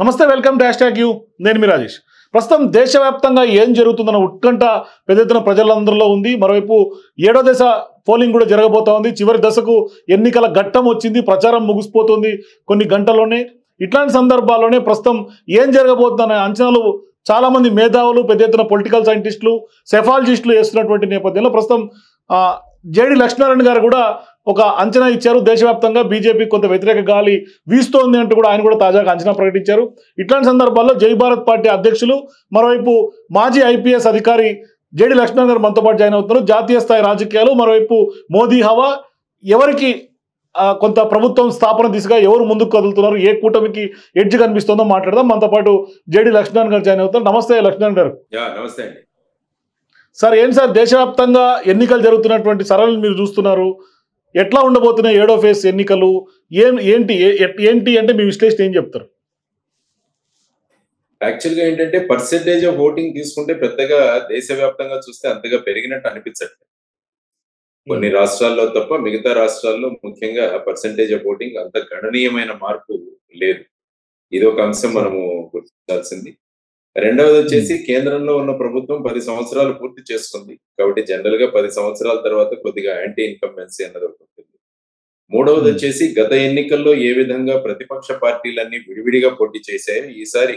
నమస్తే, welcome to hash tag you. నేను మీ రాజేష్. ప్రస్తుతం దేశవ్యాప్తంగా ఏం జరుగుతుందన్న ఉత్కంఠ పెద్ద ఎత్తున ప్రజలందరిలో ఉంది. మరోవైపు 7వ దశ పోలింగ్ కూడా జరగబోతా ఉంది. చివరి దశకు ఎన్నికల ఘట్టం వచ్చింది. ప్రచారం ముగిసిపోతుంది కొన్ని గంటల్లోనే. ఇట్లాంటి సందర్భాల్లోనే ప్రస్తుతం ఏం జరగబోతుందనే అంచనాలు చాలా మంది మేధావులు, పెద్ద ఎత్తున పొలిటికల్ సైంటిస్టులు, సెఫాలజిస్టులు వేస్తున్నటువంటి నేపథ్యంలో ప్రస్తుతం జేడి లక్ష్మీనారాయణ గారు కూడా ఒక అంచనా ఇచ్చారు. దేశవ్యాప్తంగా బీజేపీ కొంత వ్యతిరేక గాలి వీస్తోంది అంటూ కూడా ఆయన కూడా తాజాగా అంచనా ప్రకటించారు. ఇట్లాంటి సందర్భాల్లో జై భారత్ పార్టీ అధ్యక్షులు, మరోవైపు మాజీ ఐపీఎస్ అధికారి జేడి లక్ష్మీనారాయణ గారు మనతో పాటు జాయిన్ అవుతున్నారు. జాతీయ స్థాయి రాజకీయాలు, మరోవైపు మోదీ హవా, ఎవరికి కొంత ప్రభుత్వం స్థాపన దిశగా ఎవరు ముందుకు కదులుతున్నారు, ఏ కూటమికి ఎడ్జ్ కనిపిస్తుందో మాట్లాడదాం. మనతో పాటు జేడి లక్ష్మీనారాయణ గారు జాయిన్ అవుతారు. నమస్తే లక్ష్మీనారాయణ గారు. నమస్తే అండి సార్. ఏంటి సార్, దేశవ్యాప్తంగా ఎన్నికలు జరుగుతున్నటువంటి సరళిని మీరు చూస్తున్నారు. ఎట్లా ఉండబోతున్నాయి 7వ ఫేజ్ ఎన్నికలు? ఏంటి అంటే మీ విశ్లేషణ ఏం చెప్తారు? యాక్చువల్ గా ఏంటంటే పర్సెంటేజ్ ఆఫ్ ఓటింగ్ తీసుకుంటే పెద్దగా దేశవ్యాప్తంగా చూస్తే అంతగా పెరిగినట్టు అనిపించట్లేదు. కొన్ని రాష్ట్రాల్లో తప్ప మిగతా రాష్ట్రాల్లో ముఖ్యంగా పర్సెంటేజ్ ఆఫ్ ఓటింగ్ అంత గణనీయమైన మార్పు లేదు. ఇది ఒక అంశం మనము గుర్తించాల్సింది. రెండవది వచ్చేసి కేంద్రంలో ఉన్న ప్రభుత్వం 10 సంవత్సరాలు పూర్తి చేసుకుంది. కాబట్టి జనరల్ గా 10 సంవత్సరాల తర్వాత కొద్దిగా యాంటీ ఇన్కంబెన్సీ అన్నది ఒకటి ఉంటుంది. మూడవది వచ్చేసి గత ఎన్నికల్లో ఏ విధంగా ప్రతిపక్ష పార్టీలన్నీ విడివిడిగా పోటీ చేశాయో ఈసారి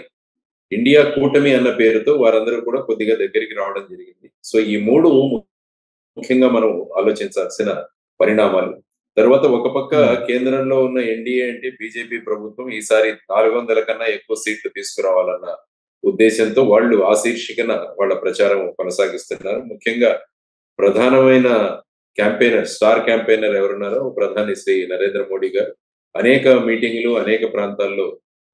ఇండియా కూటమి అన్న పేరుతో వారందరూ కూడా కొద్దిగా దగ్గరికి రావడం జరిగింది. సో ఈ మూడు ముఖ్యంగా మనం ఆలోచించాల్సిన పరిణామాలు. తర్వాత ఒక పక్క కేంద్రంలో ఉన్న ఎన్డీఏ అంటే బీజేపీ ప్రభుత్వం ఈసారి 400 కన్నా ఎక్కువ సీట్లు తీసుకురావాలన్న ఉద్దేశంతో వాళ్ళు ఆ శీర్షికన వాళ్ళ ప్రచారం కొనసాగిస్తున్నారు. ముఖ్యంగా ప్రధానమైన క్యాంపెయినర్, స్టార్ క్యాంపెయినర్ ఎవరున్నారో ప్రధాని శ్రీ నరేంద్ర మోడీ గారు అనేక మీటింగులు, అనేక ప్రాంతాల్లో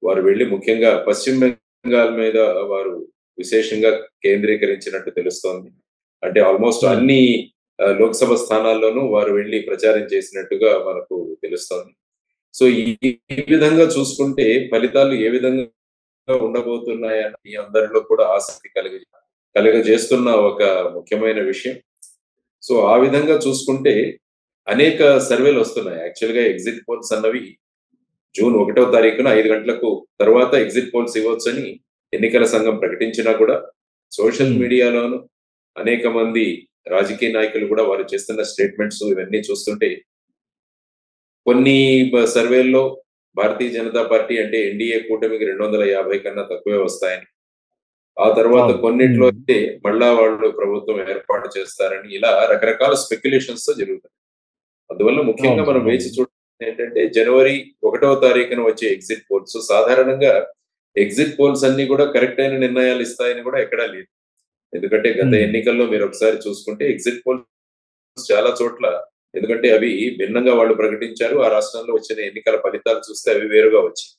వారు వెళ్లి ముఖ్యంగా పశ్చిమ బెంగాల్ మీద వారు విశేషంగా కేంద్రీకరించినట్టు తెలుస్తోంది. అంటే ఆల్మోస్ట్ అన్ని లోక్సభ స్థానాల్లోనూ వారు వెళ్లి ప్రచారం చేసినట్టుగా మనకు తెలుస్తోంది. సో ఈ విధంగా చూసుకుంటే ఫలితాలు ఏ విధంగా ఉండబోతున్నాయని అందరిలో కూడా ఆసక్తి కలుగజేస్తున్న ఒక ముఖ్యమైన విషయం. సో ఆ విధంగా చూసుకుంటే అనేక సర్వేలు వస్తున్నాయి. యాక్చువల్ గా ఎగ్జిట్ పోల్స్ అన్నవి జూన్ 1వ తారీఖున 5 గంటలకు తర్వాత ఎగ్జిట్ పోల్స్ ఇవ్వచ్చని ఎన్నికల సంఘం ప్రకటించినా కూడా సోషల్ మీడియాలోను అనేక మంది రాజకీయ నాయకులు కూడా వారు చేస్తున్న స్టేట్మెంట్స్ ఇవన్నీ చూస్తుంటే కొన్ని సర్వేల్లో భారతీయ జనతా పార్టీ అంటే ఎన్డీఏ కూటమికి 250 కన్నా తక్కువే వస్తాయని, ఆ తర్వాత కొన్నిట్లో అయితే మళ్ళా వాళ్ళు ప్రభుత్వం ఏర్పాటు చేస్తారని, ఇలా రకరకాల స్పెక్యులేషన్స్ తో జరుగుతాయి. అందువల్ల ముఖ్యంగా మనం వేచి చూడాల్సింది ఏంటంటే జనవరి 1వ తారీఖున వచ్చే ఎగ్జిట్ పోల్స్. సాధారణంగా ఎగ్జిట్ పోల్స్ అన్ని కూడా కరెక్ట్ అయిన నిర్ణయాలు ఇస్తాయని కూడా ఎక్కడా లేదు. ఎందుకంటే గత ఎన్నికల్లో మీరు ఒకసారి చూసుకుంటే ఎగ్జిట్ పోల్స్ చాలా చోట్ల, ఎందుకంటే అవి భిన్నంగా వాళ్ళు ప్రకటించారు. ఆ రాష్ట్రంలో వచ్చిన ఎన్నికల ఫలితాలు చూస్తే అవి వేరుగా వచ్చాయి.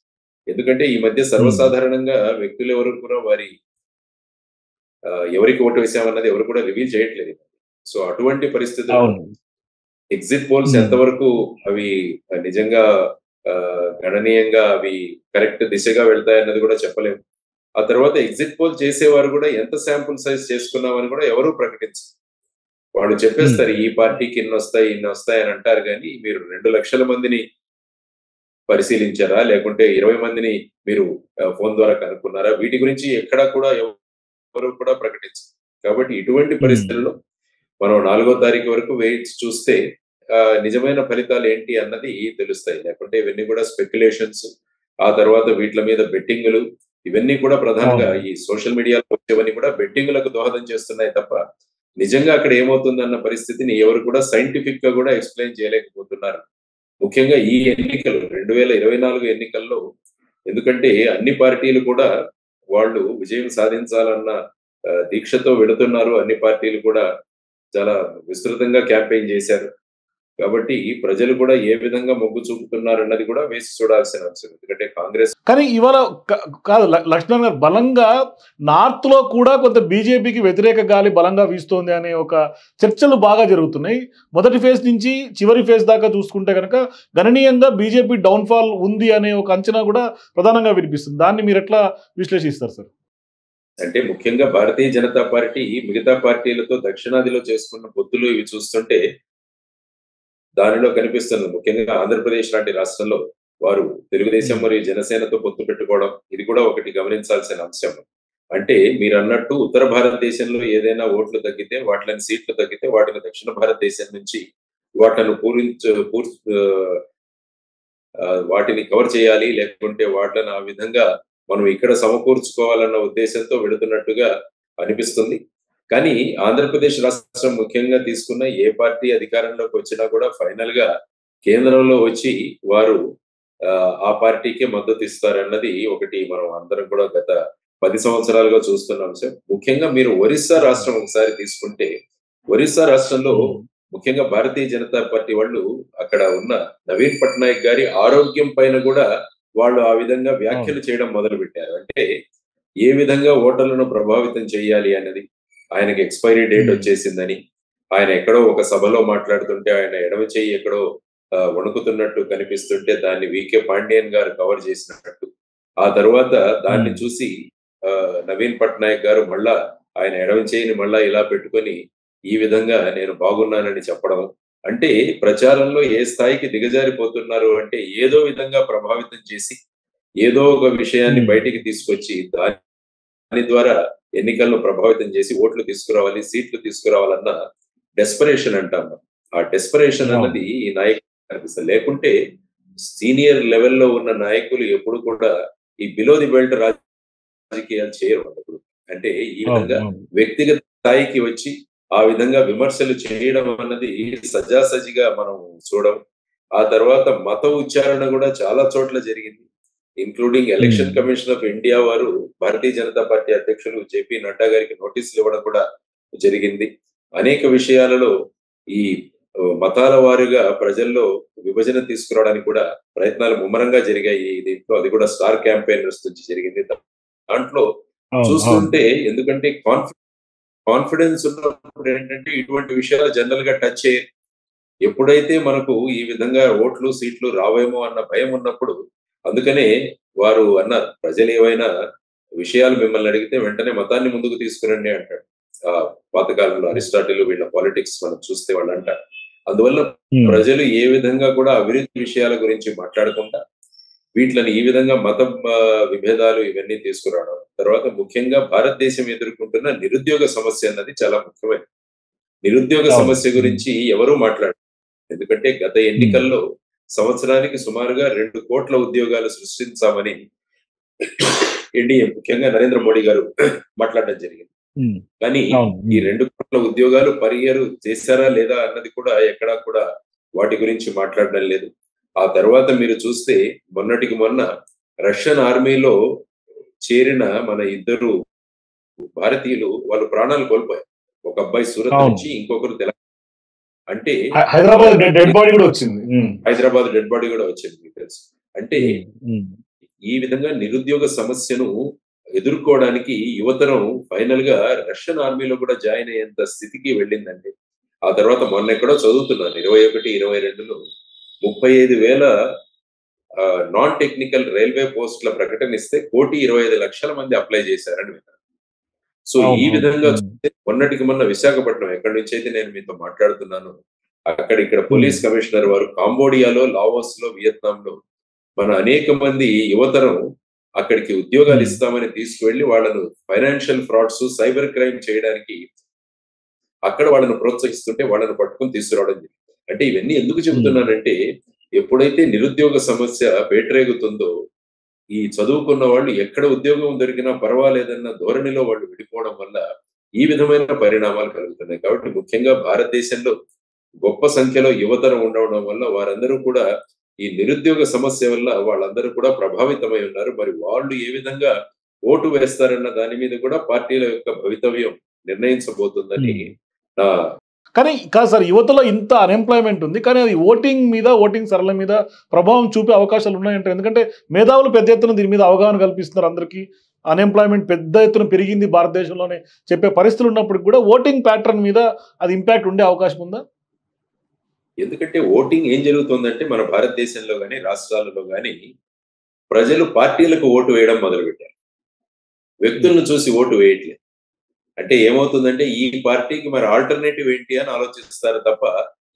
ఎందుకంటే ఈ మధ్య సర్వసాధారణంగా వ్యక్తులు ఎవరు కూడా వారి ఎవరికి ఓటు వేసామన్నది ఎవరు కూడా రివీల్ చేయట్లేదు. సో అటువంటి పరిస్థితుల్లో ఎగ్జిట్ పోల్స్ ఎంతవరకు అవి నిజంగా గణనీయంగా అవి కరెక్ట్ దిశగా వెళ్తాయన్నది కూడా చెప్పలేము. ఆ తర్వాత ఎగ్జిట్ పోల్ చేసేవారు కూడా ఎంత శాంపుల్ సైజ్ చేసుకున్నామని కూడా ఎవరూ ప్రకటించారు. వాళ్ళు చెప్పేస్తారు ఈ పార్టీకి ఇన్ని వస్తాయి అని అంటారు. కానీ మీరు 2 లక్షల మందిని పరిశీలించారా, లేకుంటే 20 మందిని మీరు ఫోన్ ద్వారా కనుక్కున్నారా, వీటి గురించి ఎక్కడా కూడా ఎవరు కూడా ప్రకటించారు. కాబట్టి ఇటువంటి పరిస్థితుల్లో మనం 4వ తారీఖు వరకు వెయిట్ చూస్తే నిజమైన ఫలితాలు ఏంటి అన్నది తెలుస్తాయి. లేకుంటే ఇవన్నీ కూడా స్పెక్యులేషన్స్, ఆ తర్వాత వీటి మీద బెట్టింగులు, ఇవన్నీ కూడా ప్రధానంగా ఈ సోషల్ మీడియాలో వచ్చేవన్నీ కూడా బెట్టింగులకు దోహదం చేస్తున్నాయి తప్ప నిజంగా అక్కడ ఏమవుతుందన్న పరిస్థితిని ఎవరు కూడా సైంటిఫిక్ గా కూడా ఎక్స్ప్లెయిన్ చేయలేకపోతున్నారు. ముఖ్యంగా ఈ ఎన్నికలు 2024 ఎన్నికల్లో, ఎందుకంటే అన్ని పార్టీలు కూడా వాళ్ళు విజయం సాధించాలన్న దీక్షతో వెళుతున్నారు. అన్ని పార్టీలు కూడా చాలా విస్తృతంగా క్యాంపెయిన్ చేశారు. కాబట్టి ప్రజలు కూడా ఏ విధంగా మొగ్గు చూపుతున్నారు అన్నది కూడా వేసి చూడాల్సిన అంశం. ఎందుకంటే కాంగ్రెస్ కానీ ఇవాళ కాదు లక్ష్మణ్ గారు, బలంగా నార్త్ లో కూడా కొంత బీజేపీకి వ్యతిరేక గాలి బలంగా వీస్తోంది అనే ఒక చర్చలు బాగా జరుగుతున్నాయి. మొదటి ఫేజ్ నుంచి చివరి ఫేజ్ దాకా చూసుకుంటే కనుక గణనీయంగా బీజేపీ డౌన్ఫాల్ ఉంది అనే ఒక అంచనా కూడా ప్రధానంగా వినిపిస్తుంది. దాన్ని మీరు ఎట్లా విశ్లేషిస్తారు సార్? అంటే ముఖ్యంగా భారతీయ జనతా పార్టీ మిగతా పార్టీలతో దక్షిణాదిలో చేసుకున్న పొత్తులు ఇవి చూస్తుంటే దానిలో కనిపిస్తుంది. ముఖ్యంగా ఆంధ్రప్రదేశ్ లాంటి రాష్ట్రంలో వారు తెలుగుదేశం మరియు జనసేనతో పొత్తు పెట్టుకోవడం ఇది కూడా ఒకటి గమనించాల్సిన అంశం. అంటే మీరు అన్నట్టు ఉత్తర భారతదేశంలో ఏదైనా ఓట్లు తగ్గితే వాటిని సీట్లు తగ్గితే వాటిని దక్షిణ భారతదేశం నుంచి వాటిని వాటిని కవర్ చేయాలి, లేకుంటే వాటిని ఆ విధంగా మనం ఇక్కడ సమకూర్చుకోవాలన్న ఉద్దేశంతో వెళుతున్నట్టుగా అనిపిస్తుంది. కానీ ఆంధ్రప్రదేశ్ రాష్ట్రం ముఖ్యంగా తీసుకున్న ఏ పార్టీ అధికారంలోకి వచ్చినా కూడా ఫైనల్ గా కేంద్రంలో వచ్చి వారు ఆ పార్టీకే మద్దతు ఇస్తారన్నది ఒకటి మనం అందరం కూడా గత 10 సంవత్సరాలుగా చూస్తున్న అంశం. ముఖ్యంగా మీరు ఒరిస్సా రాష్ట్రం ఒకసారి తీసుకుంటే, ఒరిస్సా రాష్ట్రంలో ముఖ్యంగా భారతీయ జనతా పార్టీ వాళ్ళు అక్కడ ఉన్న నవీన్ పట్నాయక్ గారి ఆరోగ్యం పైన కూడా వాళ్ళు ఆ విధంగా వ్యాఖ్యలు చేయడం మొదలు పెట్టారు. అంటే ఏ విధంగా ఓటర్లను ప్రభావితం చేయాలి అన్నది, ఆయనకి ఎక్స్పైరీ డేట్ వచ్చేసిందని, ఆయన ఎక్కడో ఒక సభలో మాట్లాడుతుంటే ఆయన ఎడమ చెయ్యి ఎక్కడో వణుకుతున్నట్టు కనిపిస్తుంటే దాన్ని వికే పాండ్యన్ గారు కవర్ చేసినట్టు, ఆ తర్వాత దాన్ని చూసి నవీన్ పట్నాయక్ గారు మళ్ళా ఆయన ఎడమ చేయిని మళ్ళా ఇలా పెట్టుకొని ఈ విధంగా నేను బాగున్నానని చెప్పడం. అంటే ప్రచారంలో ఏ స్థాయికి దిగజారిపోతున్నారు అంటే ఏదో విధంగా ప్రభావితం చేసి ఏదో ఒక విషయాన్ని బయటికి తీసుకొచ్చి దాని ద్వారా ఎన్నికలను ప్రభావితం చేసి ఓట్లు తీసుకురావాలి, సీట్లు తీసుకురావాలన్న డెస్పరేషన్ అంటాం. ఆ డెస్పరేషన్ అన్నది ఈ నాయకులు కనిపిస్తుంది. లేకుంటే సీనియర్ లెవెల్లో ఉన్న నాయకులు ఎప్పుడు కూడా ఈ బిలో ది బెల్ట్ రాజకీయాలు చేయరు. అంటే ఈ విధంగా వ్యక్తిగత స్థాయికి వచ్చి ఆ విధంగా విమర్శలు చేయడం అన్నది సజాసజిగా మనం చూడం. ఆ తర్వాత మత ఉచ్చారణ కూడా చాలా చోట్ల జరిగింది. Including election commission of India వారు భారతీయ జనతా పార్టీ అధ్యక్షులు జేపీ నడ్డా గారికి నోటీసులు ఇవ్వడం కూడా జరిగింది. అనేక విషయాలలో ఈ మతాల వారుగా ప్రజల్లో విభజన తీసుకురావడానికి కూడా ప్రయత్నాలు ముమ్మరంగా జరిగాయి. దీంట్లో అది కూడా స్టార్ క్యాంపెయినర్స్ నుంచి జరిగింది. దాంట్లో చూస్తుంటే ఎందుకంటే కాన్ఫిడెన్స్ ఉన్నప్పుడు ఏంటంటే ఇటువంటి విషయాలు జనరల్ గా టచ్ చేయరు. ఎప్పుడైతే మనకు ఈ విధంగా ఓట్లు సీట్లు రావేమో అన్న భయం ఉన్నప్పుడు, అందుకనే వారు అన్నారు, ప్రజలు ఏవైనా విషయాలు మిమ్మల్ని అడిగితే వెంటనే మతాన్ని ముందుకు తీసుకురండి అంటాడు. పాతకాలంలో అరిస్టాటిల్ వీళ్ళ పాలిటిక్స్ మనం చూస్తే వాళ్ళు అంటారు. అందువల్ల ప్రజలు ఏ విధంగా కూడా అభివృద్ధి విషయాల గురించి మాట్లాడకుండా వీటిని ఈ విధంగా మత విభేదాలు ఇవన్నీ తీసుకురావడం. తర్వాత ముఖ్యంగా భారతదేశం ఎదుర్కొంటున్న నిరుద్యోగ సమస్య అన్నది చాలా ముఖ్యమైనది. నిరుద్యోగ సమస్య గురించి ఎవరూ మాట్లాడారు. ఎందుకంటే గత ఎన్నికల్లో సంవత్సరానికి సుమారుగా 2 కోట్ల ఉద్యోగాలు సృష్టించామని ఎన్డీఏ ముఖ్యంగా నరేంద్ర మోడీ గారు మాట్లాడడం జరిగింది. కానీ ఈ 2 కోట్ల ఉద్యోగాలు పర్ ఇయర్ చేశారా లేదా అన్నది కూడా ఎక్కడా కూడా వాటి గురించి మాట్లాడడం లేదు. ఆ తర్వాత మీరు చూస్తే మొన్నటికి మొన్న రష్యన్ ఆర్మీలో చేరిన మన 2 భారతీయులు వాళ్ళు ప్రాణాలు కోల్పోయారు. ఒక అబ్బాయి సూరత్ నుంచి, ఇంకొకరు తెలంగాణ. అంటే హైదరాబాద్ డెడ్ బాడీ కూడా వచ్చింది. హైదరాబాద్ డెడ్ బాడీ కూడా వచ్చింది మీకు తెలుసు. అంటే ఈ విధంగా నిరుద్యోగ సమస్యను ఎదుర్కోవడానికి యువతరం ఫైనల్ గా రష్యన్ ఆర్మీలో కూడా జాయిన్ అయ్యేంత స్థితికి వెళ్ళిందండి. ఆ తర్వాత మొన్న ఎక్కడో చదువుతున్నాను 21-22లో 35,000 నాన్ టెక్నికల్ రైల్వే పోస్టుల ప్రకటన ఇస్తే 1,25,00,000 మంది అప్లై చేశారని విన్నాను. సో ఈ విధంగా మొన్నటికి మొన్న విశాఖపట్నం, ఎక్కడి నుంచి అయితే నేను మీతో మాట్లాడుతున్నాను, ఇక్కడ పోలీస్ కమిషనర్ వారు కాంబోడియాలో, లావోస్ లో, వియత్నాం లో మన అనేక మంది యువతరం అక్కడికి ఉద్యోగాలు ఇస్తామని తీసుకువెళ్లి వాళ్ళను ఫైనాన్షియల్ ఫ్రాడ్స్, సైబర్ క్రైమ్ చేయడానికి అక్కడ వాళ్ళను ప్రోత్సహిస్తుంటే వాళ్ళను పట్టుకుని తీసుకురావడం జరిగింది. అంటే ఇవన్నీ ఎందుకు చెబుతున్నానంటే ఎప్పుడైతే నిరుద్యోగ సమస్య పేటరేగుతుందో ఈ చదువుకున్న వాళ్ళు ఎక్కడ ఉద్యోగం దొరికినా పర్వాలేదన్న ధోరణిలో వాళ్ళు విడిపోవడం వల్ల ఈ విధమైన పరిణామాలు కలుగుతున్నాయి. కాబట్టి ముఖ్యంగా భారతదేశంలో గొప్ప సంఖ్యలో యువతరం ఉండడం వల్ల వారందరూ కూడా ఈ నిరుద్యోగ సమస్య వల్ల వాళ్ళందరూ కూడా ప్రభావితమై ఉన్నారు. మరి వాళ్ళు ఏ విధంగా ఓటు వేస్తారన్న దాని మీద కూడా పార్టీల యొక్క భవితవ్యం నిర్ణయించబోతుందని నా. కానీ కాదు సార్, యువతలో ఇంత అన్ఎంప్లాయ్మెంట్ ఉంది, కానీ అది ఓటింగ్ సరళ మీద ప్రభావం చూపే అవకాశాలు ఉన్నాయంటే, ఎందుకంటే మేధావులు పెద్ద ఎత్తున దీని మీద అవగాహన కల్పిస్తున్నారు అందరికీ. అన్ఎంప్లాయ్మెంట్ పెద్ద ఎత్తున పెరిగింది భారతదేశంలోనే చెప్పే పరిస్థితులు ఉన్నప్పటికీ కూడా ఓటింగ్ ప్యాటర్న్ మీద అది ఇంపాక్ట్ ఉండే అవకాశం ఉందా? ఎందుకంటే ఓటింగ్ ఏం జరుగుతుందంటే మన భారతదేశంలో కానీ రాష్ట్రాలలో కానీ ప్రజలు పార్టీలకు ఓటు వేయడం మొదలుపెట్టారు, వ్యక్తులను చూసి ఓటు వేయట్లేదు. అంటే ఏమవుతుందంటే ఈ పార్టీకి మరి ఆల్టర్నేటివ్ ఏంటి అని ఆలోచిస్తారు తప్ప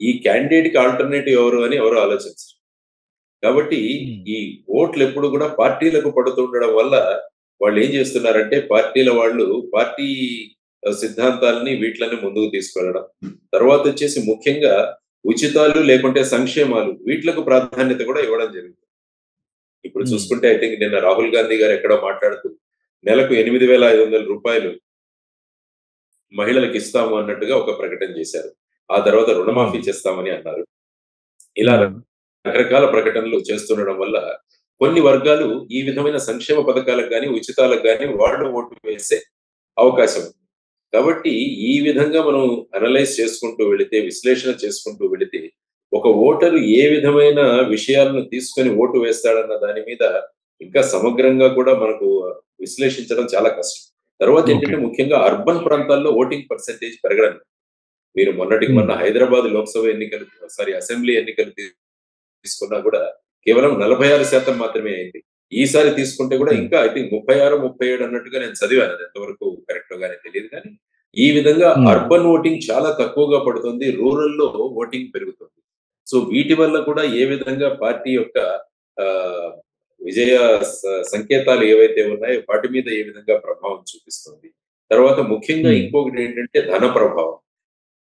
ఈ క్యాండిడేట్ కి ఆల్టర్నేటివ్ ఎవరు అని ఎవరు ఆలోచించరు. కాబట్టి ఈ ఓట్లు ఎప్పుడు కూడా పార్టీలకు పడుతుండడం వల్ల వాళ్ళు ఏం చేస్తున్నారంటే పార్టీల వాళ్ళు పార్టీ సిద్ధాంతాలని వీటిని ముందుకు తీసుకెళ్ళడం, తర్వాత వచ్చేసి ముఖ్యంగా ఉచితాలు లేకుంటే సంక్షేమాలు వీటిలకు ప్రాధాన్యత కూడా ఇవ్వడం జరుగుతుంది. ఇప్పుడు చూసుకుంటే ఐ థింక్ నిన్న రాహుల్ గాంధీ గారు ఎక్కడో మాట్లాడుతూ నెలకు 8,500 రూపాయలు మహిళలకు ఇస్తాము అన్నట్టుగా ఒక ప్రకటన చేశారు. ఆ తర్వాత రుణమాఫీ చేస్తామని అన్నారు. ఇలా రకరకాల ప్రకటనలు చేస్తుండడం వల్ల కొన్ని వర్గాలు ఈ విధమైన సంక్షేమ పథకాలకు గాని, ఉచితాలకు గాని వాళ్ళు ఓటు వేసే అవకాశం ఉంది. కాబట్టి ఈ విధంగా మనం అనలైజ్ చేసుకుంటూ వెళితే, విశ్లేషణ చేసుకుంటూ వెళితే, ఒక ఓటరు ఏ విధమైన విషయాలను తీసుకొని ఓటు వేస్తాడన్న దాని మీద ఇంకా సమగ్రంగా కూడా మనకు విశ్లేషించడం చాలా కష్టం. తర్వాత ఏంటంటే ముఖ్యంగా అర్బన్ ప్రాంతాల్లో ఓటింగ్ పర్సెంటేజ్ పెరగడం. మీరు మొన్నటికి మొన్న హైదరాబాద్ లోక్సభ ఎన్నికలు అసెంబ్లీ ఎన్నికలు తీసుకున్నా కూడా కేవలం 46% మాత్రమే అయింది. ఈసారి తీసుకుంటే కూడా ఇంకా ఐ థింక్ 36, 37 అన్నట్టుగా నేను చదివాను. అది ఎంతవరకు కరెక్ట్ గానే తెలియదు కానీ ఈ విధంగా అర్బన్ ఓటింగ్ చాలా తక్కువగా పడుతుంది, రూరల్ లో ఓటింగ్ పెరుగుతుంది. సో వీటి వల్ల కూడా ఏ విధంగా పార్టీ యొక్క విజయ సంకేతాలు ఏవైతే ఉన్నాయో వాటి మీద ఏ విధంగా ప్రభావం చూపిస్తుంది. తర్వాత ముఖ్యంగా ఇంకొకటి ఏంటంటే ధన ప్రభావం.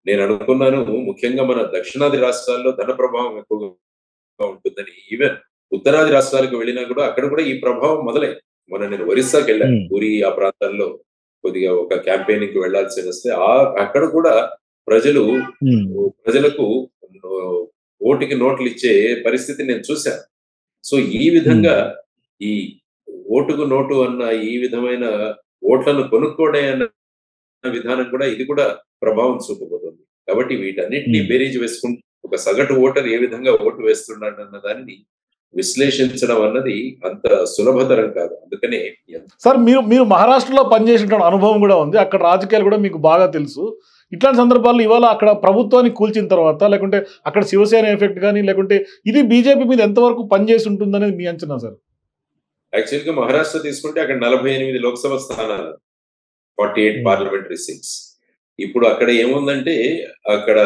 నేను అనుకున్నాను ముఖ్యంగా మన దక్షిణాది రాష్ట్రాల్లో ధన ప్రభావం ఎక్కువగా ఉంటుందని. ఈవెన్ ఉత్తరాది రాష్ట్రాలకు వెళ్ళినా కూడా అక్కడ కూడా ఈ ప్రభావం మొదలైంది. మొన్న నేను ఒరిస్సాకి వెళ్ళాను, పూరి ఆ ప్రాంతాల్లో కొద్దిగా ఒక క్యాంపెయినింగ్ కి వెళ్లాల్సి వస్తే అక్కడ కూడా ప్రజలకు ఓటుకి నోట్లు ఇచ్చే పరిస్థితి నేను చూశాను. సో ఈ విధంగా ఈ ఓటుకు నోటు అన్న ఈ విధమైన ఓట్లను కొనుక్కోవడం అన్న విధానం కూడా ఇది కూడా ప్రభావం చూపబోతుంది. కాబట్టి వీటన్నిటిని బేరీజ్ వేసుకుంటూ ఒక సగటు ఓటర్ ఏ విధంగా ఓటు వేస్తున్నాడు అన్న దాన్ని విశ్లేషించడం అన్నది అంత సులభతరం కాదు. అందుకనే సార్ మీరు మహారాష్ట్రలో పనిచేసిన అనుభవం కూడా ఉంది, అక్కడ రాజకీయాలు కూడా మీకు బాగా తెలుసు. ఇట్లాంటి సందర్భాల్లో ఇవాళ అక్కడ ప్రభుత్వాన్ని కూల్చిన తర్వాత లేకుంటే అక్కడ శివసేన ఎఫెక్ట్ కానీ లేకుంటే ఇది బీజేపీ మీద ఎంతవరకు పనిచేసి ఉంటుందనేది మీ అంచనా సార్? యాక్చువల్ గా మహారాష్ట్ర తీసుకుంటే అక్కడ 48 లోక్సభ స్థానాలు, 48 పార్లమెంటరీ సీట్స్. ఇప్పుడు అక్కడ ఏముందంటే అక్కడ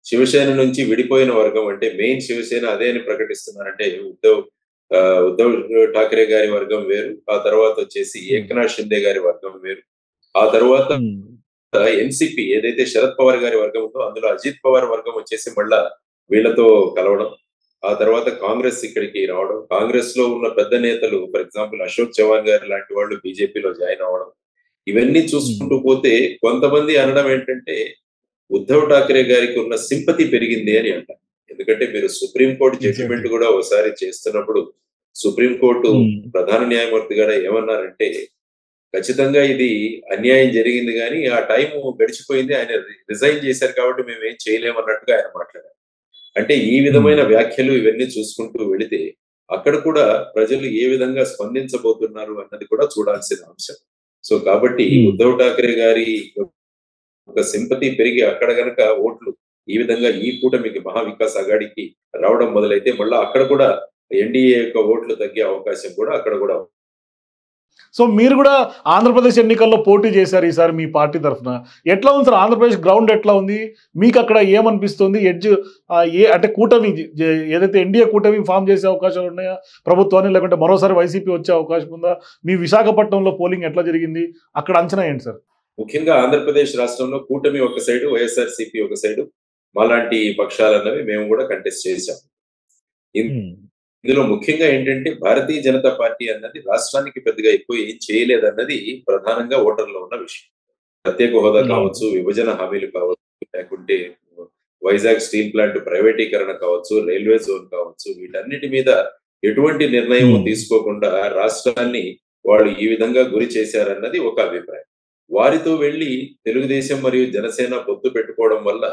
శివసేన నుంచి విడిపోయిన వర్గం అంటే మెయిన్ శివసేన అదే అని ప్రకటిస్తున్నారంటే ఉద్ధవ్ ఠాకరే గారి వర్గం వేరు, ఆ తర్వాత వచ్చేసి ఏకనాథ్ షిండే గారి వర్గం వేరు, ఆ తర్వాత ఎన్సిపి ఏదైతే శరద్ పవార్ గారి వర్గం ఉందో అందులో అజిత్ పవార్ వర్గం వచ్చేసి మళ్ళా వీళ్ళతో కలవడం, ఆ తర్వాత కాంగ్రెస్ ఇక్కడికి రావడం, కాంగ్రెస్ లో ఉన్న పెద్ద నేతలు ఫర్ ఎగ్జాంపుల్ అశోక్ చవాన్ గారి లాంటి వాళ్ళు బీజేపీలో జాయిన్ అవ్వడం, ఇవన్నీ చూసుకుంటూ పోతే కొంతమంది అనడం ఏంటంటే ఉద్ధవ్ ఠాకరే గారికి ఉన్న సింపతి పెరిగింది అని అంటారు. ఎందుకంటే మీరు సుప్రీంకోర్టు జడ్జిమెంట్ కూడా ఒకసారి చేస్తున్నప్పుడు సుప్రీంకోర్టు ప్రధాన న్యాయమూర్తి గారు ఏమన్నారంటే ఖచ్చితంగా ఇది అన్యాయం జరిగింది కానీ ఆ టైం గడిచిపోయింది, ఆయన రిజైన్ చేశారు కాబట్టి మేము ఏం చేయలేమన్నట్టుగా ఆయన మాట్లాడారు. అంటే ఈ విధమైన వ్యాఖ్యలు ఇవన్నీ చూసుకుంటూ వెళితే అక్కడ కూడా ప్రజలు ఏ విధంగా స్పందించబోతున్నారు అన్నది కూడా చూడాల్సిన అంశం. సో కాబట్టి ఉద్ధవ్ ఠాకరే గారి ఒక సింపతి పెరిగి అక్కడ గనక ఓట్లు ఈ విధంగా ఈ కూటమికి మహావికాస్ అఘాడికి రావడం మొదలైతే మళ్ళీ అక్కడ కూడా ఎన్డీఏ యొక్క ఓట్లు తగ్గే అవకాశం కూడా అక్కడ కూడా. సో మీరు కూడా ఆంధ్రప్రదేశ్ ఎన్నికల్లో పోటీ చేశారు ఈసారి మీ పార్టీ తరఫున. ఎట్లా ఉంది సార్ ఆంధ్రప్రదేశ్ గ్రౌండ్ ఎట్లా ఉంది మీకు? అక్కడ ఏమనిపిస్తుంది? అంటే కూటమి ఏదైతే ఎన్డీఏ కూటమి ఫామ్ చేసే అవకాశాలు ఉన్నాయా ప్రభుత్వాన్ని, లేకుంటే మరోసారి వైసీపీ వచ్చే అవకాశం ఉందా? మీ విశాఖపట్నంలో పోలింగ్ ఎట్లా జరిగింది, అక్కడ అంచనా ఏంటి సార్? ముఖ్యంగా ఆంధ్రప్రదేశ్ రాష్ట్రంలో కూటమి ఒక సైడు, వైఎస్ఆర్సీపీ ఒక సైడు, మాలాంటి పక్షాలన్నవి మేము కూడా కంటెస్ట్ చేశాం. ఇందులో ముఖ్యంగా ఏంటంటే భారతీయ జనతా పార్టీ అన్నది రాష్ట్రానికి పెద్దగా ఎక్కువ ఏం చేయలేదన్నది ప్రధానంగా ఓటర్లో ఉన్న విషయం. ప్రత్యేక హోదా కావచ్చు, విభజన హామీలు కావచ్చు, లేకుంటే వైజాగ్ స్టీల్ ప్లాంట్ ప్రైవేటీకరణ కావచ్చు, రైల్వే జోన్ కావచ్చు, వీటన్నిటి మీద ఎటువంటి నిర్ణయం తీసుకోకుండా రాష్ట్రాన్ని వాళ్ళు ఈ విధంగా గురి చేశారన్నది ఒక అభిప్రాయం. వారితో వెళ్లి తెలుగుదేశం మరియు జనసేన పొత్తు పెట్టుకోవడం వల్ల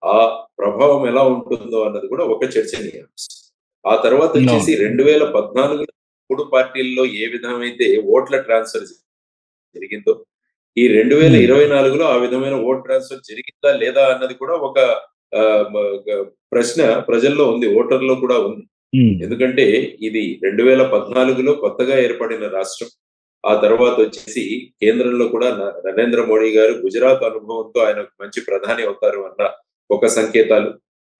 ఆ ప్రభావం ఎలా ఉంటుందో అన్నది కూడా ఒక చర్చనీయాంశం. ఆ తర్వాత వచ్చేసి 2014 3 పార్టీల్లో ఏ విధమైతే ఓట్ల ట్రాన్స్ఫర్ జరిగిందో ఈ 2024లో ఆ విధమైన ఓట్ ట్రాన్స్ఫర్ జరిగిందా లేదా అన్నది కూడా ఒక ప్రశ్న ప్రజల్లో ఉంది, ఓటర్లో కూడా ఉంది. ఎందుకంటే ఇది 2014లో కొత్తగా ఏర్పడిన రాష్ట్రం. ఆ తర్వాత వచ్చేసి కేంద్రంలో కూడా నరేంద్ర మోడీ గారు గుజరాత్ అనుభవంతో ఆయన మంచి ప్రధాని అవుతారు అన్న ఒక సంకేతాలు.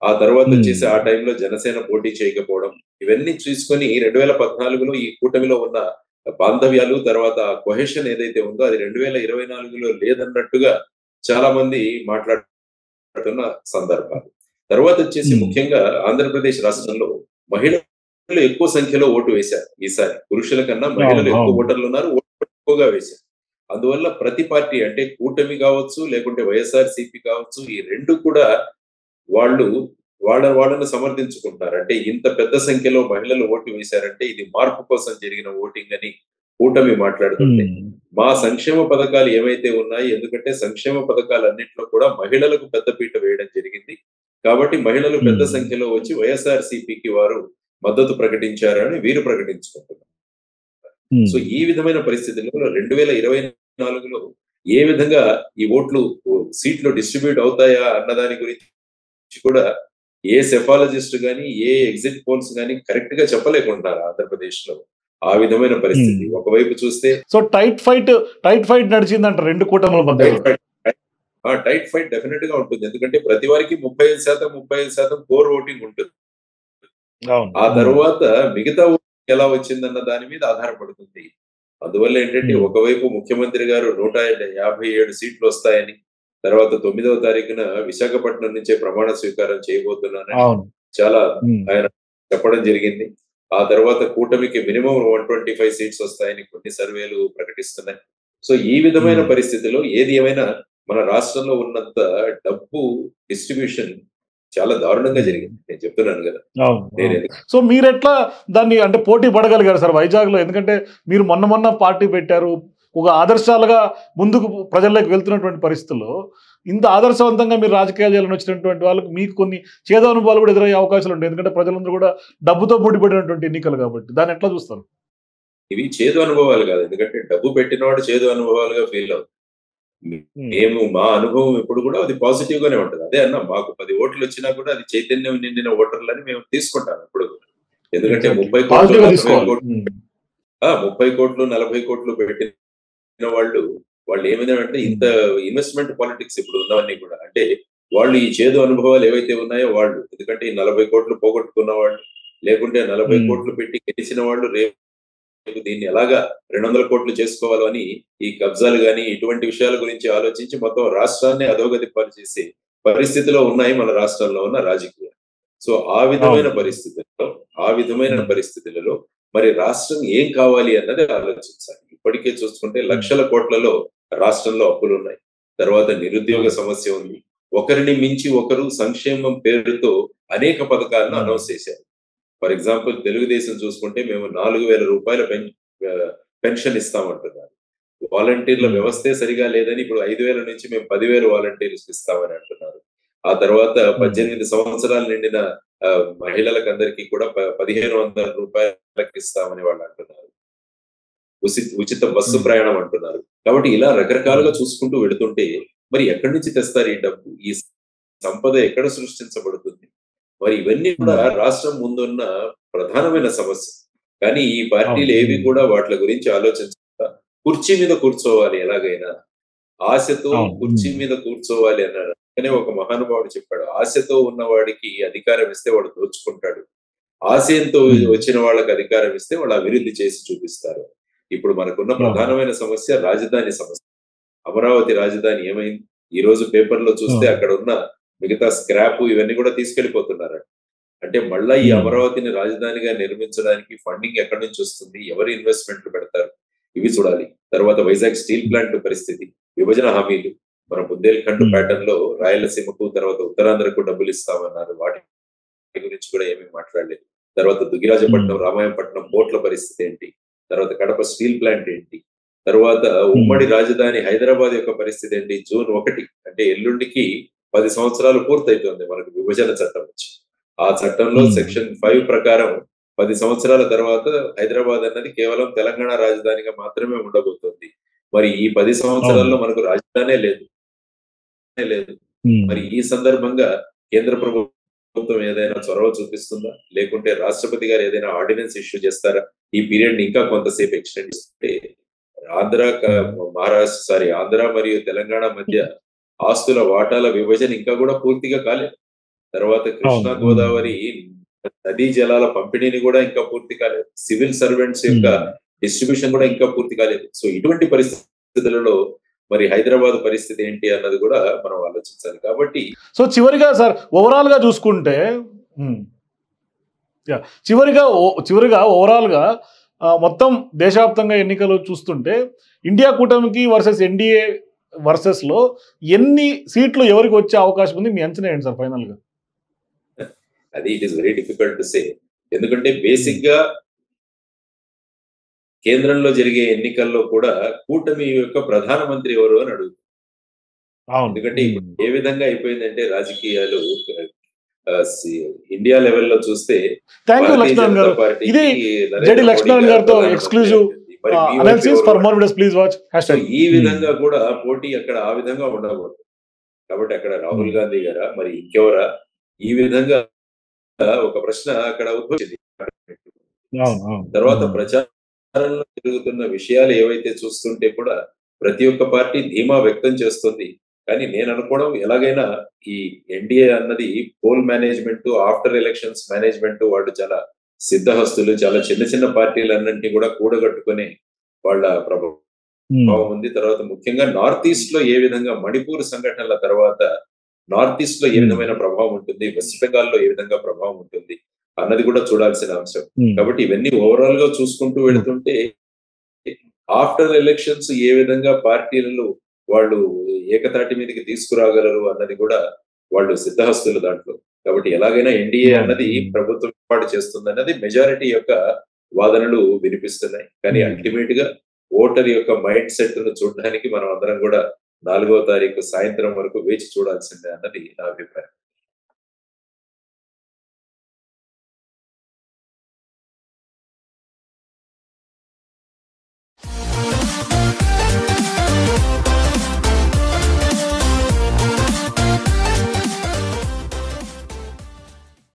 ఆ తర్వాత వచ్చేసి ఆ టైంలో జనసేన పోటీ చేయకపోవడం, ఇవన్నీ చూసుకొని 2014లో ఈ కూటమిలో ఉన్న బాంధవ్యాలు, తర్వాత కొహెషన్ ఏదైతే ఉందో అది 2024లో లేదన్నట్టుగా చాలా మంది మాట్లాడుతున్న సందర్భాలు. తర్వాత వచ్చేసి ముఖ్యంగా ఆంధ్రప్రదేశ్ రాష్ట్రంలో మహిళలు ఎక్కువ సంఖ్యలో ఓటు వేశారు ఈసారి. పురుషుల కన్నా మహిళలు ఎక్కువ ఓటర్లు ఉన్నారు, ఓట్లు ఎక్కువగా వేశారు. అందువల్ల ప్రతి పార్టీ అంటే కూటమి కావచ్చు, లేకుంటే వైఎస్ఆర్‌సీపీ కావచ్చు, ఈ 2 కూడా వాళ్ళు వాళ్ళను సమర్థించుకుంటున్నారు. అంటే ఇంత పెద్ద సంఖ్యలో మహిళలు ఓటు వేశారంటే ఇది మార్పు కోసం జరిగిన ఓటింగ్ అని కూటమి మాట్లాడుతుంటే, మా సంక్షేమ పథకాలు ఏవైతే ఉన్నాయి, ఎందుకంటే సంక్షేమ పథకాలన్నిట్లో కూడా మహిళలకు పెద్దపీట వేయడం జరిగింది. కాబట్టి మహిళలు పెద్ద సంఖ్యలో వచ్చి వైఎస్ఆర్‌సీపీకి వారు మద్దతు ప్రకటించారని వీరు ప్రకటించుకుంటున్నారు. సో ఈ విధమైన పరిస్థితుల్లో 2024లో ఏ విధంగా ఈ ఓట్లు సీట్లు డిస్ట్రిబ్యూట్ అవుతాయా అన్న దాని గురించి కూడా ఏ సెఫాలజిస్ట్ గాని, ఏ ఎగ్జిట్ పోల్స్ గాని కరెక్ట్ గా చెప్పలేకుంటున్నారు ఆంధ్రప్రదేశ్ లో. ఆ విధమైన పరిస్థితి. ఒకవైపు చూస్తే సో టైట్ ఫైట్ నడిచిందంట 2 కూటముల మధ్య. టైట్ ఫైట్ డెఫినెట్ గా ఉంటుంది. ఎందుకంటే ప్రతి వారికి 35% కోర్ ఓటింగ్ ఉంటుంది. ఆ తర్వాత మిగతా ఓటింగ్ ఎలా వచ్చిందన్న దాని మీద ఆధారపడుతుంది. అందువల్ల ఏంటంటే ఒకవైపు ముఖ్యమంత్రి గారు 157 సీట్లు వస్తాయని, తర్వాత 9వ తారీఖున విశాఖపట్నం నుంచే ప్రమాణ స్వీకారం చేయబోతున్నానని చాలా ఆయన చెప్పడం జరిగింది. ఆ తర్వాత కూటమికి మినిమం 125 సీట్స్ వస్తాయని కొన్ని సర్వేలు ప్రకటిస్తున్నాయి. సో ఈ విధమైన పరిస్థితిలో ఏది ఏమైనా మన రాష్ట్రంలో ఉన్నంత డబ్బు డిస్ట్రిబ్యూషన్ చాలా దారుణంగా జరిగింది. నేను చెప్తున్నాను కదా. సో మీరు ఎట్లా దాన్ని అంటే పోటీ పడగలిగారు సార్ వైజాగ్ లో? ఎందుకంటే మీరు మొన్న పార్టీ పెట్టారు, ఒక ఆదర్శాలుగా ముందుకు ప్రజల్లోకి వెళ్తున్నటువంటి పరిస్థితుల్లో ఇంత ఆదర్శవంతంగా మీరు రాజకీయాలు చేయాలని వచ్చినటువంటి వాళ్ళకి మీకు కొన్ని చేదు అనుభవాలు కూడా ఎదురయ్యే అవకాశాలు ఉంటాయి. ఎందుకంటే ప్రజలందరూ కూడా డబ్బుతో ముడిపడినటువంటి ఎన్నికలు కాబట్టి దాన్ని ఎట్లా చూస్తారు? ఇవి చేదు అనుభవాలు కాదు. ఎందుకంటే డబ్బు పెట్టినవాడు చేదు అనుభవాలుగా ఫీల్ అవుతుంది. మేము మా అనుభవం ఎప్పుడు కూడా అది పాజిటివ్ గానే ఉంటది. అదే అన్నా, మాకు 10 ఓట్లు వచ్చినా కూడా అది చైతన్యం నిండిన ఓటర్లని మేము తీసుకుంటాం ఎప్పుడు. ఎందుకంటే 30 కోట్లు 40 కోట్లు పెట్టిన వాళ్ళు ఏమైందంటే ఇంత ఇన్వెస్ట్మెంట్ పాలిటిక్స్ ఇప్పుడు ఉన్నవన్నీ కూడా. అంటే వాళ్ళు ఈ చేదు అనుభవాలు ఏవైతే ఉన్నాయో వాళ్ళు, ఎందుకంటే ఈ 40 కోట్లు పోగొట్టుకున్న వాళ్ళు, లేకుంటే 40 కోట్లు పెట్టి గెలిచిన వాళ్ళు రేపు దీన్ని ఎలాగా 200 కోట్లు చేసుకోవాలో అని ఈ కబ్జాలు గాని ఇటువంటి విషయాల గురించి ఆలోచించి మొత్తం రాష్ట్రాన్ని అధోగతి పాలు చేసే పరిస్థితిలో ఉన్నాయి మన రాష్ట్రంలో ఉన్న రాజకీయాలు. సో ఆ విధమైన పరిస్థితులలో మరి రాష్ట్రం ఏం కావాలి అన్నది ఆలోచించాలి. ఇప్పటికే చూసుకుంటే లక్షల కోట్లలో రాష్ట్రంలో అప్పులు ఉన్నాయి. తర్వాత నిరుద్యోగ సమస్య ఉంది. ఒకరిని మించి ఒకరు సంక్షేమం పేరుతో అనేక పథకాలను అనౌన్స్ చేశారు. ఫర్ ఎగ్జాంపుల్ తెలుగుదేశం చూసుకుంటే మేము 4,000 రూపాయల పెన్షన్ ఇస్తామంటున్నారు. వాలంటీర్ల వ్యవస్థే సరిగా లేదని ఇప్పుడు 5,000 నుంచి మేము 10,000 వాలంటీర్స్ ఇస్తామని అంటున్నారు. ఆ తర్వాత 18 సంవత్సరాలు నిండిన మహిళలకు అందరికీ కూడా 1,500 రూపాయలకి ఇస్తామని వాళ్ళు అంటున్నారు. ఉచిత బస్సు ప్రయాణం అంటున్నారు. కాబట్టి ఇలా రకరకాలుగా చూసుకుంటూ వెళుతుంటే మరి ఎక్కడి నుంచి తెస్తారు ఈ డబ్బు? ఈ సంపద ఎక్కడ సృష్టించబడుతుంది? మరి ఇవన్నీ కూడా రాష్ట్రం ముందున్న ప్రధానమైన సమస్య. కానీ ఈ పార్టీలు ఏవి కూడా వాటి గురించి ఆలోచించకుండా కుర్చీ మీద కూర్చోవాలి ఎలాగైనా, ఆశతో కుర్చీ మీద కూర్చోవాలి అన్నాడు. అనే ఒక మహానుభావుడు చెప్పాడు, ఆశతో ఉన్నవాడికి అధికారం ఇస్తే వాడు దోచుకుంటాడు, ఆశయంతో వచ్చిన వాళ్ళకి అధికారం ఇస్తే వాళ్ళు అభివృద్ధి చేసి చూపిస్తారు. ఇప్పుడు మనకున్న ప్రధానమైన సమస్య రాజధాని సమస్య. అమరావతి రాజధాని ఏమైంది? ఈ రోజు పేపర్లో చూస్తే అక్కడ ఉన్న మిగతా స్క్రాప్ ఇవన్నీ కూడా తీసుకెళ్లిపోతున్నారు. అంటే మళ్ళా ఈ అమరావతిని రాజధానిగా నిర్మించడానికి ఫండింగ్ ఎక్కడి నుంచి వస్తుంది? ఎవరు ఇన్వెస్ట్మెంట్లు పెడతారు? ఇవి చూడాలి. తర్వాత వైజాగ్ స్టీల్ ప్లాంట్ పరిస్థితి, విభజన హామీలు, మన బుందేల్ఖండ్ ప్యాటర్న్ లో రాయలసీమకు తర్వాత ఉత్తరాంధ్రకు డబ్బులు ఇస్తామన్నారు. వాటి గురించి కూడా ఏమీ మాట్లాడలేదు. తర్వాత దుగ్గిరాజపట్నం, రామాయంపట్నం పోర్ట్ల పరిస్థితి ఏంటి? తర్వాత కడప స్టీల్ ప్లాంట్ ఏంటి? తర్వాత ఉమ్మడి రాజధాని హైదరాబాద్ యొక్క పరిస్థితి ఏంటి? జూన్ 1 అంటే ఎల్లుండికి 10 సంవత్సరాలు పూర్తయితోంది మనకు విభజన చట్టం వచ్చి. ఆ చట్టంలో సెక్షన్ 5 ప్రకారం 10 సంవత్సరాల తర్వాత హైదరాబాద్ అన్నది కేవలం తెలంగాణ రాజధానిగా మాత్రమే ఉండబోతోంది. మరి ఈ 10 సంవత్సరాల్లో మనకు రాజధానే లేదు. మరి ఈ సందర్భంగా కేంద్ర ప్రభుత్వం ఏదైనా చొరవ చూపిస్తుందా? లేకుంటే రాష్ట్రపతి గారు ఏదైనా ఆర్డినెన్స్ ఇష్యూ చేస్తారా? ఈ పీరియడ్ ఇంకా కొంతసేపు ఎక్స్టెండ్ చేస్తే ఆంధ్ర మరియు తెలంగాణ మధ్య ఆస్తుల వాటాల విభజన ఇంకా కూడా పూర్తిగా కాలేదు. తర్వాత కృష్ణా గోదావరి నదీ జలాల పంపిణీని కూడా ఇంకా పూర్తి కాలేదు. సివిల్ సర్వెంట్స్ యొక్క డిస్ట్రిబ్యూషన్ కూడా ఇంకా పూర్తి కాలేదు. సో ఇటువంటి పరిస్థితులలో మరి హైదరాబాద్ పరిస్థితి ఏంటి అన్నది కూడా మనం ఆలోచించాలి. కాబట్టి సో చివరిగా సార్ ఓవరాల్ గా చూసుకుంటే చివరిగా ఓవరాల్ గా మొత్తం దేశవ్యాప్తంగా ఎన్నికలు చూస్తుంటే ఇండియా కూటమికి వర్సెస్ ఎన్డీఏ వర్సెస్ లో ఎన్ని సీట్లు ఎవరికి వచ్చే అవకాశం ఉంది? మీ అంచనా ఏంటి సార్ ఫైనల్ గా? అది it is very difficult to say. ఎందుకంటే బేసిక్ గా కేంద్రంలో జరిగే ఎన్నికల్లో కూడా కూటమి యొక్క ప్రధానమంత్రి ఎవరు అని అడుగుతుంది. ఎందుకంటే ఏ విధంగా అయిపోయిందంటే రాజకీయాలు ఇండియా లెవెల్లో చూస్తే ఈ విధంగా కూడా పోటీ అక్కడ ఆ విధంగా ఉండకూడదు. కాబట్టి అక్కడ రాహుల్ గాంధీ గారా మరి ఇంకెవరా ఈ విధంగా ఒక ప్రశ్న అక్కడ ఉద్భవించింది. తర్వాత ప్రచారంలో జరుగుతున్న విషయాలు ఏవైతే చూస్తుంటే కూడా ప్రతి ఒక్క పార్టీ ధీమా వ్యక్తం చేస్తుంది. కానీ నేను అనుకోవడం ఎలాగైనా ఈ ఎన్డీఏ అన్నది poll management, after elections management వాళ్ళు చాలా సిద్ధహస్తులు. చాలా చిన్న చిన్న పార్టీలన్నింటినీ కూడా కూడగట్టుకునే వాళ్ళ ప్రభావం ఉంది. తర్వాత ముఖ్యంగా నార్త్ ఈస్ట్ లో ఏ విధంగా మణిపూర్ సంఘటనల తర్వాత నార్త్ ఈస్ట్ లో ఏ విధమైన ప్రభావం ఉంటుంది, వెస్ట్ బెంగాల్ లో ఏ విధంగా ప్రభావం ఉంటుంది అన్నది కూడా చూడాల్సిన అంశం. కాబట్టి ఇవన్నీ ఓవరాల్ గా చూసుకుంటూ వెళుతుంటే ఆఫ్టర్ ఎలక్షన్స్ ఏ విధంగా పార్టీలను వాళ్ళు ఏకతాటి మీదకి తీసుకురాగలరు అన్నది కూడా వాళ్ళు సిద్ధహస్తులు దాంట్లో. కాబట్టి ఎలాగైనా ఎన్డీఏ అన్నది ప్రభుత్వం ఏర్పాటు చేస్తుంది అన్నది మెజారిటీ యొక్క వాదనలు వినిపిస్తున్నాయి. కానీ అల్టిమేట్ గా ఓటర్ యొక్క మైండ్ సెట్ ను చూడడానికి మనం అందరం కూడా 4వ తారీఖు సాయంత్రం వరకు వేచి చూడాల్సిందే అన్నది నా అభిప్రాయం.